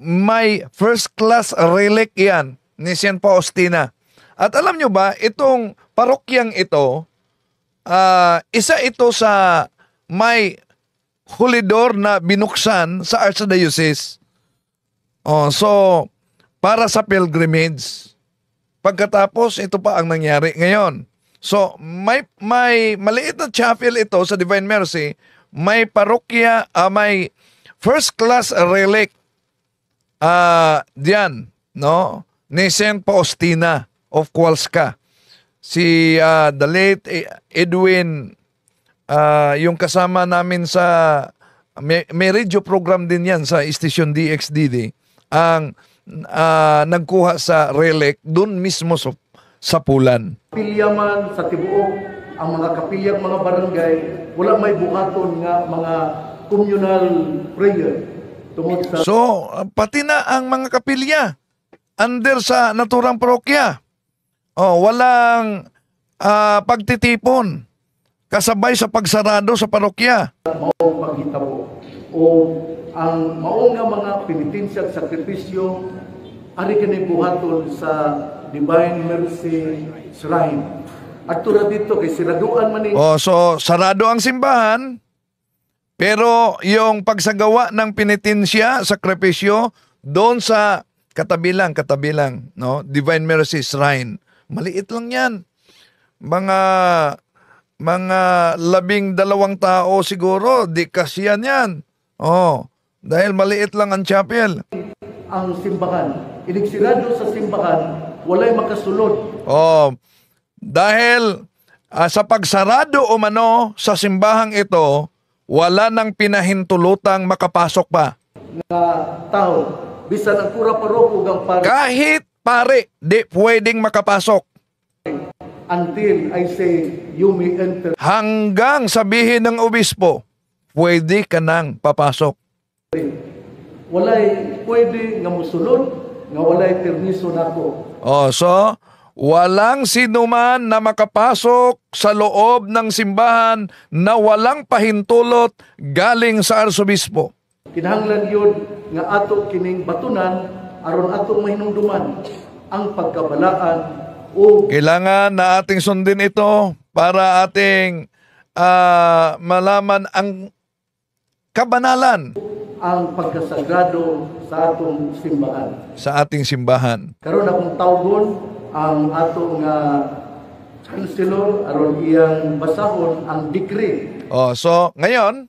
may first class relic yan ni St. Faustina. At alam nyo ba, itong parokyang ito, isa ito sa may hulidor na binuksan sa Archdiocese. So, para sa pilgrimage. Pagkatapos, ito pa ang nangyari ngayon. So, may maliit na chapel ito sa Divine Mercy, may parokya, may first class relic diyan, no? Ni St. Faustina of Kowalska. Si the late Edwin, yung kasama namin sa may radio program din yan sa Station DXDD, ang nagkuha sa relic doon mismo sa Pulan. Kapilya man sa tibuok, ang mga kapilyang mga barangay, wala may buhaton nga mga communal prayer. So, pati na ang mga kapilya under sa naturang parokya. Walang pagtitipon kasabay sa pagsarado sa parokya. Maong paghitabo o ang maong nga mga penitensya at sakripisyo ari kini buhaton sa Divine Mercy Shrine. At tulad dito kay siraduan man ni So sarado ang simbahan, pero yung pagsagawa ng penitensya, sakripisyo, doon sa katabilang, no? Divine Mercy Shrine. Maliit lang yan. Mga 12 tao siguro, di kasyan yan. Dahil maliit lang ang chapel. ang simbahan. Inigsirado sa simbahan, walay makasulod. Dahil sa pagsarado umano sa simbahang ito, wala nang pinahintulutang makapasok pa. Nga tao, bisan ang kura paroko ang pare, Kahit pare, di pwedeng makapasok. until I say you may enter. Hanggang sabihin ng obispo, pwede ka nang papasok. Walay pwede nga musulod, nga walay permiso nako. So, walang sinuman na makapasok sa loob ng simbahan na walang pahintulot galing sa arsobispo. Kinahanglan yun nga ato kining batunan aron atong mahinungduman ang pagkabalaan o Kailangan na ating sundin ito para ating malaman ang kabanalan ang pagkasagrado sa atong simbahan. sa ating simbahan. Karon akong tawgon ang atong chancellor aron iyang basahon ang decree. So, ngayon,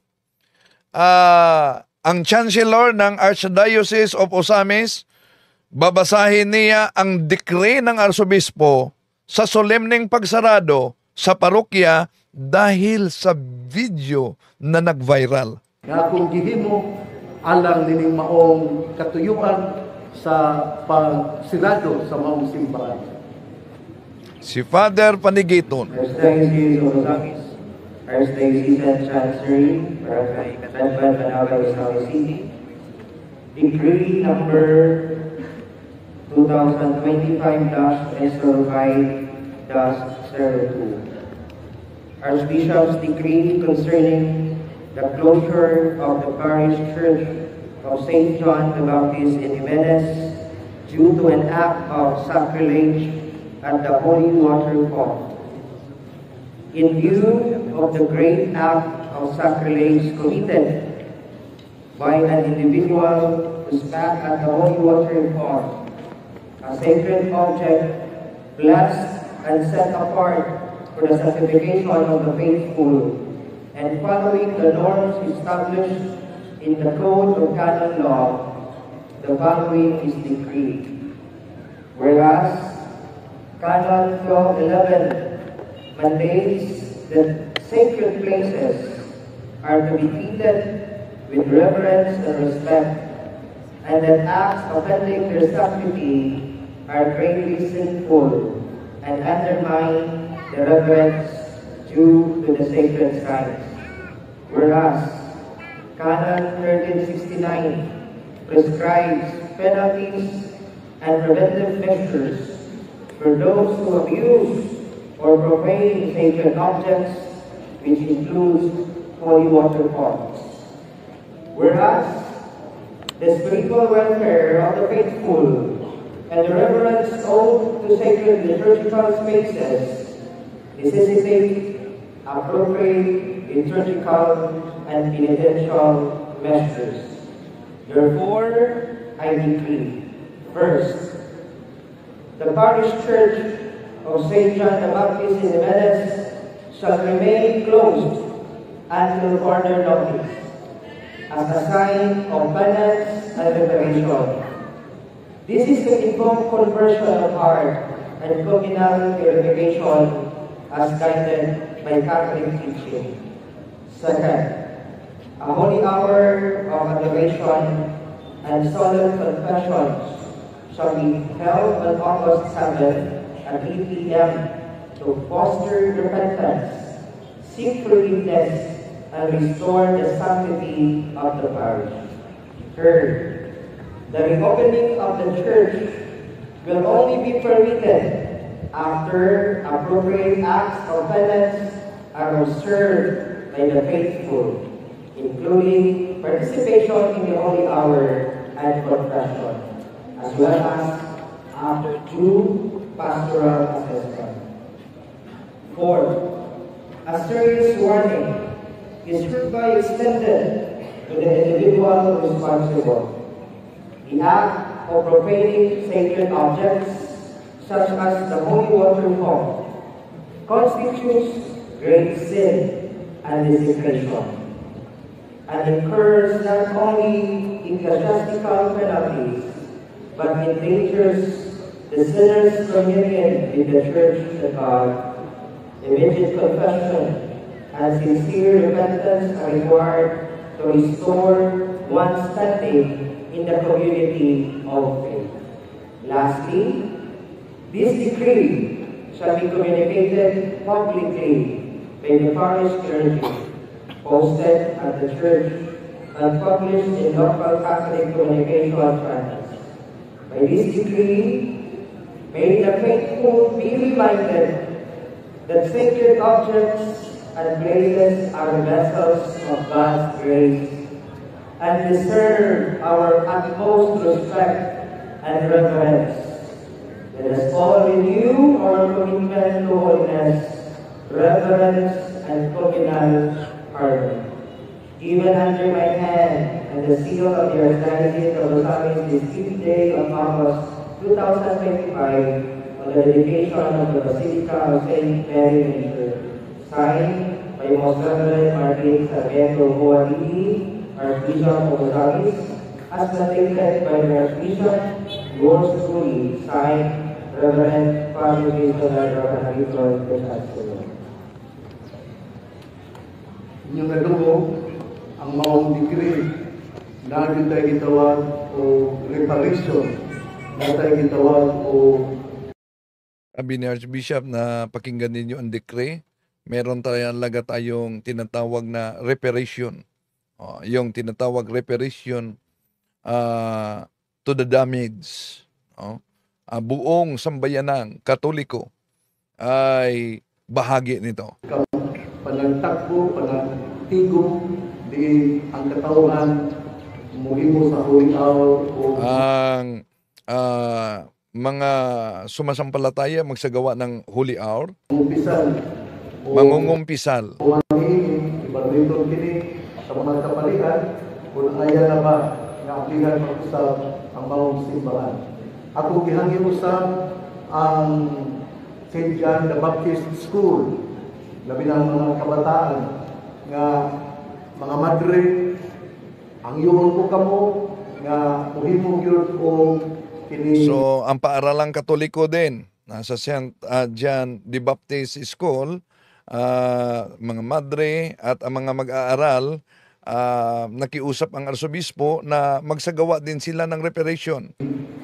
ang Chancellor ng Archdiocese of Osamis, babasahin niya ang decree ng Arsobispo sa solemneng pagsarado sa parokya dahil sa video na nag-viral. Nga akong gihimo alang nining maong katuyuan sa pagsirado sa maong simbahan. Si Father Panigiton. Archdiocese of Osamis, Archdiocesan Chancery, Barangay Katanban, Manawag, Osamis City, Decree number 2025-SL5-02. Archbishop's decree concerning the closure of the parish church of St. John the Baptist in Jimenez due to an act of sacrilege at the holy water fall. In view of the great act of sacrilege committed by an individual who spat at the holy water fall, a sacred object blessed and set apart for the sanctification of the faithful, and following the norms established in the Code of Canon Law, the following is decreed. Whereas Canon 1211 mandates that sacred places are to be treated with reverence and respect, and that acts offending their sanctity are greatly sinful and undermine the reverence due to the sacred shrines. Whereas Canon 1369 prescribes penalties and preventive measures for those who abuse or profane sacred objects, which includes holy water falls. Whereas the spiritual welfare of the faithful and the reverence owed to sacred liturgical spaces necessitate appropriate liturgical and penitential measures. Therefore, I decree, first, the parish church of St. John the Baptist in Jimenez shall remain closed until further notice, as a sign of penance and reparation. This is to invoke conversion of heart and communal purification as guided by Catholic teaching. Second, a holy hour of adoration and solemn confessions shall be held on August 7 at 8 p.m. to foster repentance, seek forgiveness, and restore the sanctity of the parish. Third, the reopening of the church will only be permitted after appropriate acts of penance are observed by the faithful, including participation in the holy hour and confession, as well as after due pastoral assessment. Fourth, a serious warning is hereby extended to the individual responsible. The act of profaning sacred objects, such as the holy water font, constitutes great sin and desecration, and incurs not only ecclesiastical penalties, but endangers the sinner's communion with the Church of God. Immediate confession and sincere repentance are required to restore one's standing in the community of faith. Lastly, this decree shall be communicated publicly by the parish clergy, posted at the church, and published in local Catholic communication channels. By this decree, may the faithful be reminded that sacred objects and places are vessels of God's grace and deserve our utmost respect and reverence. Let us all renew our commitment to holiness, reverence, and communal pardon. Given under my hand and the seal of the Archdiocese of Los this 5th day of August 2025, on the dedication of the Basilica of St. Mary Major, signed by Most Reverend Martin Sarmiento Boadili, Archbishop of Los as notated by the Archbishop, yours truly, signed Reverend Father Jason Arroyo de Castro. Inyong nadugo, ang maong degree na tayo gitawag o reparation, na tayo gitawag o Sabi ni Archbishop na pakinggan ninyo ang decree, meron tayong tinatawag na reparation. Yung tinatawag reparation to the damage. Buong sambayanang Katoliko ay bahagi nito. panagtakbo, panagtigo, di ang katawan muhimo sa Holy Hour o ang mga sumasampalataya magsagawa ng Holy Hour, umpisan o mangungumpisal. Uwangin, ibarito kini sa mga kapalian kung aya na ba nga aplihan mag-usap ang maong simbahan. Ako gihangin usap ang St. John the Baptist School, labi ng mga kabataan nga mga madre, ang iyong ko kamo nga muhimong yun o kini. So, ang paaralang Katoliko din, nasa St. John the Baptist School, mga madre at ang mga mag-aaral, nakiusap ang arsobispo na magsagawa din sila ng reparation.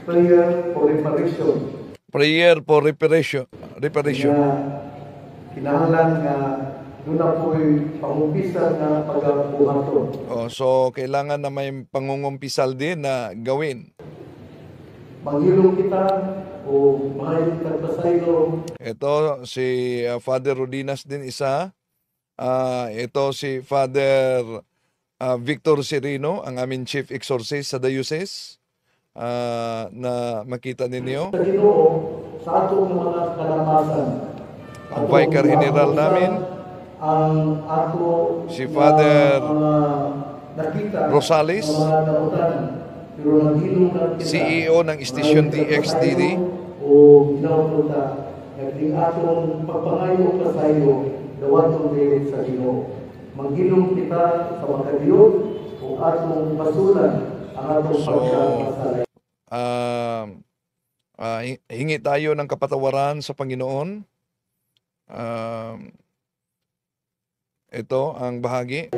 Prayer for reparation. Prayer for reparation. Nga kinahanglan nga doon na po'y pangumpisal na pag-buhaton. So, kailangan na may pangungumpisal din na gawin. Manghilong kita o mahayag kagbasaylo. Ito si Father Rodinas din isa. Ito si Father Victor Serino, ang aming Chief Exorcist sa Diocese, na makita ninyo. Sa Ginoo, sa atong mga kalamasan. Ang Vicar General namin, ang ato si Father nakita, Rosales, mga nautan, pero naghilong na kita, CEO ng Station DXDD, o ginauta, naging atong pagpangayo ka sa iyo, dawatong din sa Ginoo. Manghilong kita sa makadiyot o atong basulan ang atong pagkasalay. Hingi tayo ng kapatawaran sa Panginoon. Ito ang bahagi.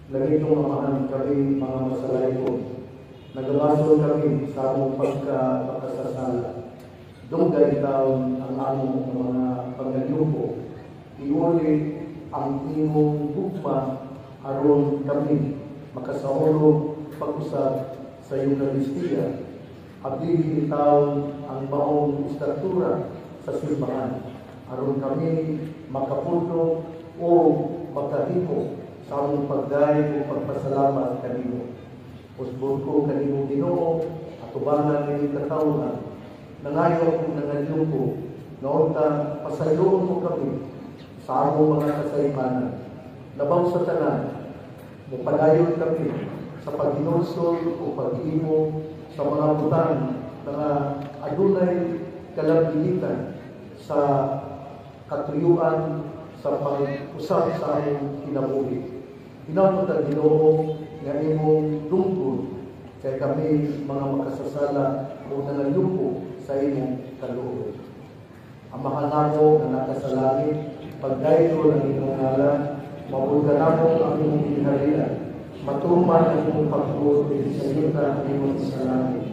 Lagi itong amahan kami mga masalay ko. Nagabasol kami sa among pagkasasala. Dugay taon ang among mga pagkanyuko. Iuli ang imong gugma aron kami makasaulog pag-usap sa Eucharistia. abili bitaw ang maong istruktura sa simbahan aron kami makapuno o makahimo sa among pagdayeg o pagpasalamat kanimo. Usbon ko kanimo Ginoo atubangan ng katawhan nangayo ko nangalyuko noon ta pasayloon mo kami sa among mga kasaymanan. Labaw sa tanan, mapadayon kami sa paghinulsol o pag-imo sa mga butang na adunay kalabilitan sa katuyuan sa pag-usap sa among kinabuhi. Hinamot ang Ginoo nga imong lungkod kay kami mga makasasala o nangalyuko sa imong kaloob. Amahan namo nga nasa langit, pagdayto ng imong ngalan, mabulga namo ang imong ginharian, matuman ang imong pagtuo sa yuta ang imong isalangit.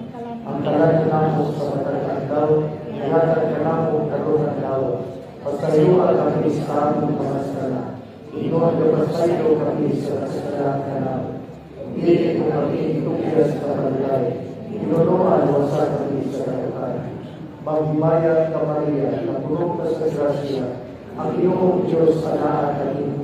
Ang talan namo sa matag adlaw, ingatan ka namo karon adlaw. Pasayuan kami sa among mga sala. Inuan ka pasayo kami sa kasalanan kanamo. Dili ko kami itugyan sa balay. Inunuan wasa kami sa katukan. Maghimaya ka Maria, nagulong ka sa grasya, ang iyong Diyos anaa kami.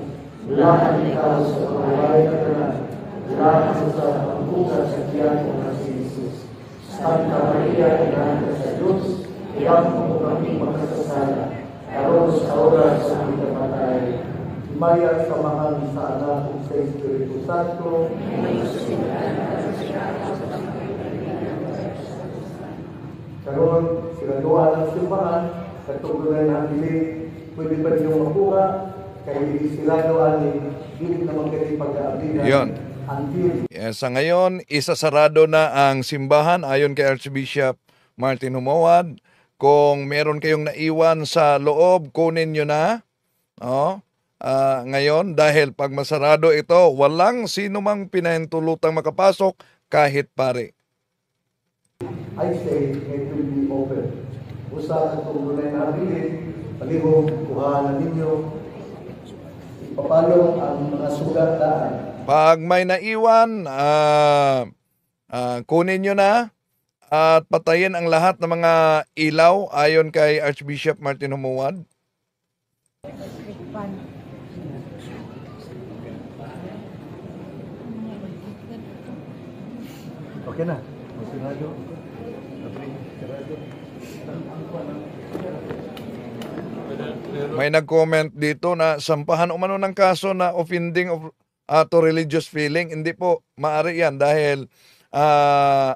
Lahat ikaw sa pangaway na tanan, lahat sa pangbukas sa tiyan mo na si Jesus. Santa Maria, inahan ka sa Diyos, iyang mo kami makasasala, karon sa oras sa aming kamatay. Himaya samahan sa anak ug sa Espiritu Santo, karon siraduan ang simbahan, katunggulan ng dili, pwede ba niyong makuha, kaya sirado ani, dili naman kayo pag-aabigan. Yun. Until Sa ngayon, isasarado na ang simbahan ayon kay Archbishop Martin Humawad. Kung meron kayong naiwan sa loob, kunin nyo na. Ngayon, dahil pag masarado ito, walang sino mang pinahintulutang makapasok kahit pare. I say it will be open. Usa ang tunggulan na abilin, palihog, kuhaan ninyo, ipapalong ang mga sugat daan. Pag may naiwan, kunin nyo na at patayin ang lahat ng mga ilaw ayon kay Archbishop Martin Humawad. Okay na. May nag-comment dito na sampahan umano ng kaso na offending of to religious feeling. Hindi po maaari yan dahil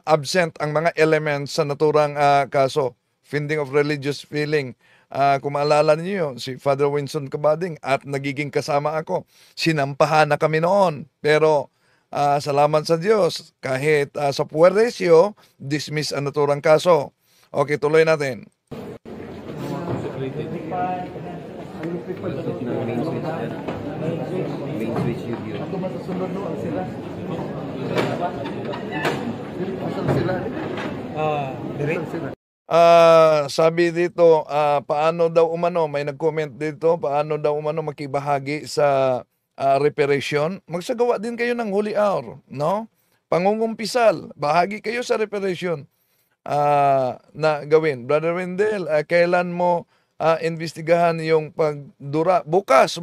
absent ang mga elements sa naturang kaso. Offending of religious feeling. Kung maalala niyo, si Father Winston Cabading at nagiging kasama ako. Sinampahan na kami noon. Pero salamat sa Diyos, kahit sa puwerresyo, dismiss ang naturang kaso. Okay, tuloy natin. Sabi dito, paano daw umano, may nag-comment dito, paano daw umano makibahagi sa reparation? Magsagawa din kayo ng holy hour, no? Pangungumpisal, bahagi kayo sa reparation na gawin. Brother Wendell, kailan mo investigahan yung pagdura? Bukas.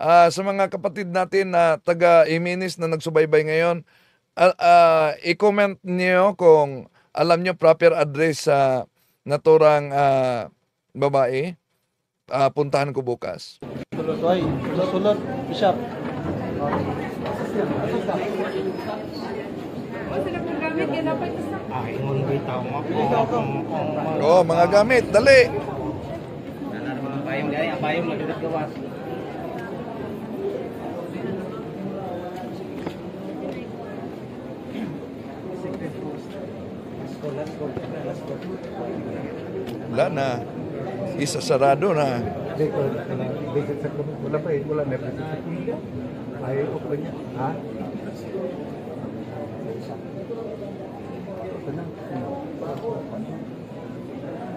Sa mga kapatid natin na taga Jimenez na nagsubaybay ngayon, i-comment niyo kung alam niyo proper address sa naturang babae. Puntahan ko bukas. Sulot, Bishop. Mga gamit, dali. Payong madulat gawas. Wala na. Isasarado na. Wala pa wala na. Ay, okay niya. Ha?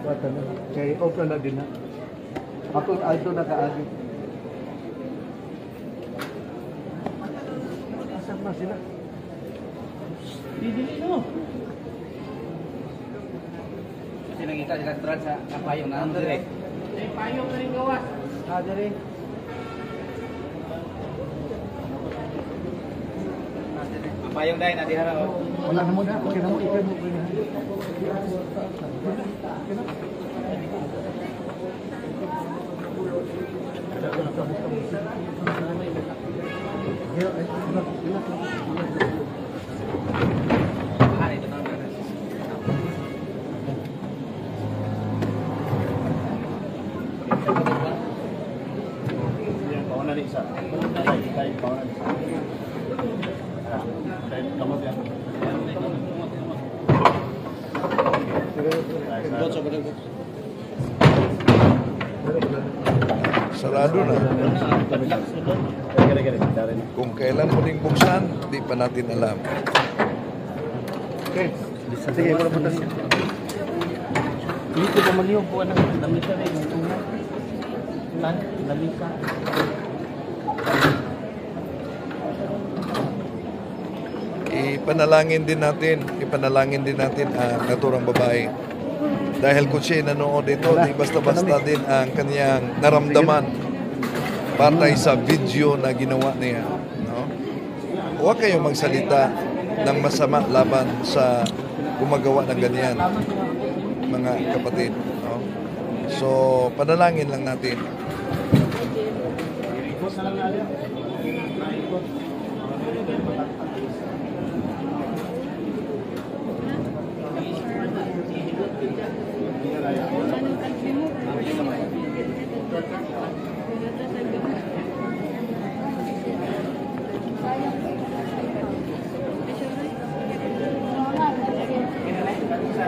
Bata na. Kaya okay na din na. Ako alto na kaagi. Asan na sila? Didili no. kita direktorat sa kapayong na dire. Payong na rin gawas. Dire. Kapayong dai na dihara. Wala na mo na. Okay na mo. Ikaw mo. Sarado na. Kung kailan muling buksan, di pa natin alam. Okay. Sige, wala po tayo. Dito pa mag-iog po na lamisa rin. Lamisa. Ipanalangin din natin ang naturang babae. Dahil kung siya nanood ito, di basta-basta din ang kanyang naramdaman patay sa video na ginawa niya. No? Huwag kayong magsalita ng masama laban sa gumagawa ng ganyan, mga kapatid. No? So, panalangin lang natin.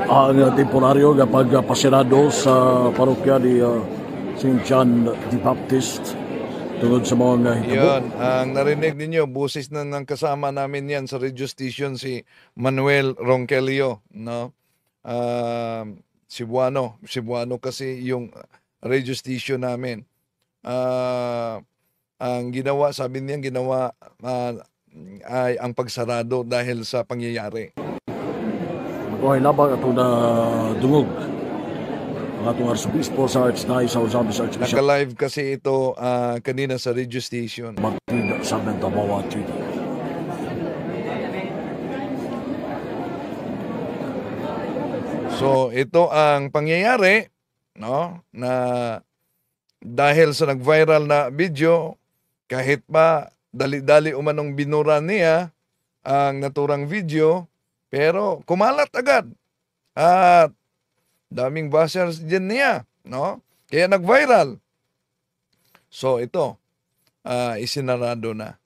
Ang temporaryo kapag pasirado sa parokya ni St. John the Baptist tungod sa mga hitabo. Yun, ang narinig ninyo, busis na ng kasama namin yan sa radio station, si Manuel Ronquillo, no? Cebuano kasi yung radio station namin. Ang ginawa, sabi niya, ay ang pagsarado dahil sa pangyayari. Magkuhay labang ito na dungog ang atong arsobispo sa Archnay sa Uzabis Archbishop. Naka-live kasi ito kanina sa radio station. Martin sa Bentabawa Treaty. So ito ang pangyayari, no, na dahil sa nag-viral na video, kahit pa dali-dali umanong binura niya ang naturang video, pero kumalat agad. At daming bashers din niya, no? Kaya nag-viral. So ito, isinarado na.